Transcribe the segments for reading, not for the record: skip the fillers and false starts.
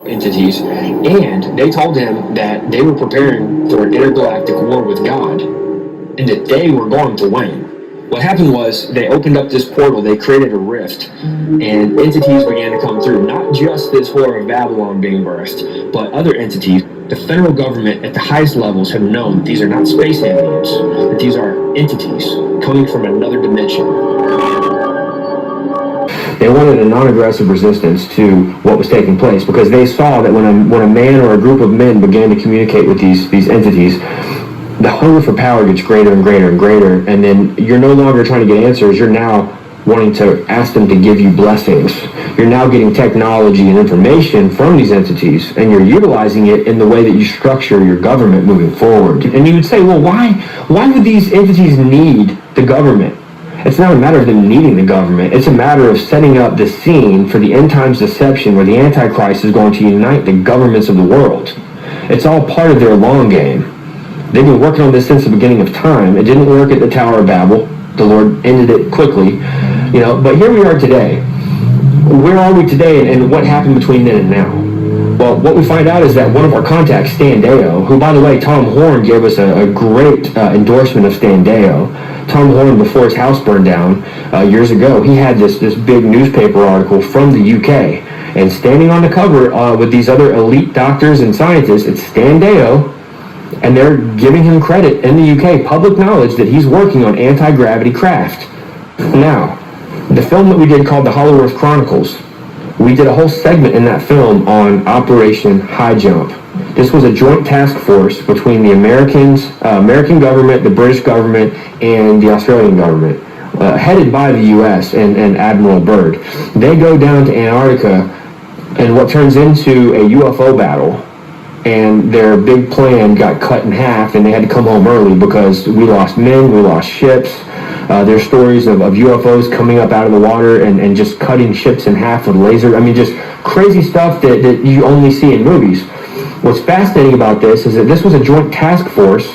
entities, and they told him that they were preparing for an intergalactic war with God, and that they were going to win. What happened was they opened up this portal, they created a rift, and entities began to come through. Not just this Whore of Babylon being birthed, but other entities. The federal government at the highest levels have known that these are not space aliens, that these are entities coming from another dimension. They wanted a non-aggressive resistance to what was taking place, because they saw that when a man or a group of men began to communicate with these entities, the hunger for power gets greater and greater and greater, and then you're no longer trying to get answers, you're now wanting to ask them to give you blessings. You're now getting technology and information from these entities, and you're utilizing it in the way that you structure your government moving forward. And you would say, well, why would these entities need the government? It's not a matter of them needing the government. It's a matter of setting up the scene for the end times deception where the Antichrist is going to unite the governments of the world. It's all part of their long game. They've been working on this since the beginning of time. It didn't work at the Tower of Babel. The Lord ended it quickly. But here we are today. Where are we today, and what happened between then and now? Well, what we find out is that one of our contacts, Stan Deyo, who, by the way, Tom Horn gave us a great endorsement of Stan Deyo. Tom Horn, before his house burned down years ago, he had this big newspaper article from the UK. And standing on the cover with these other elite doctors and scientists, it's Stan Deyo. And they're giving him credit in the UK, public knowledge, that he's working on anti-gravity craft. Now, the film that we did called The Hollow Earth Chronicles, we did a whole segment in that film on Operation High Jump. This was a joint task force between the American government, the British government, and the Australian government, headed by the US and Admiral Byrd. They go down to Antarctica in what turns into a UFO battle. And their big plan got cut in half, and they had to come home early because we lost men, we lost ships. There's stories of UFOs coming up out of the water and just cutting ships in half with laser. I mean, just crazy stuff that you only see in movies. What's fascinating about this is that this was a joint task force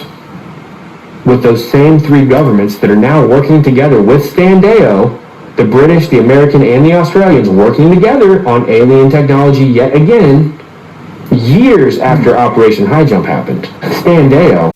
with those same three governments that are now working together with Stan Deyo, the British, the American, and the Australians, working together on alien technology yet again, years after Operation High Jump happened. Stan Deyo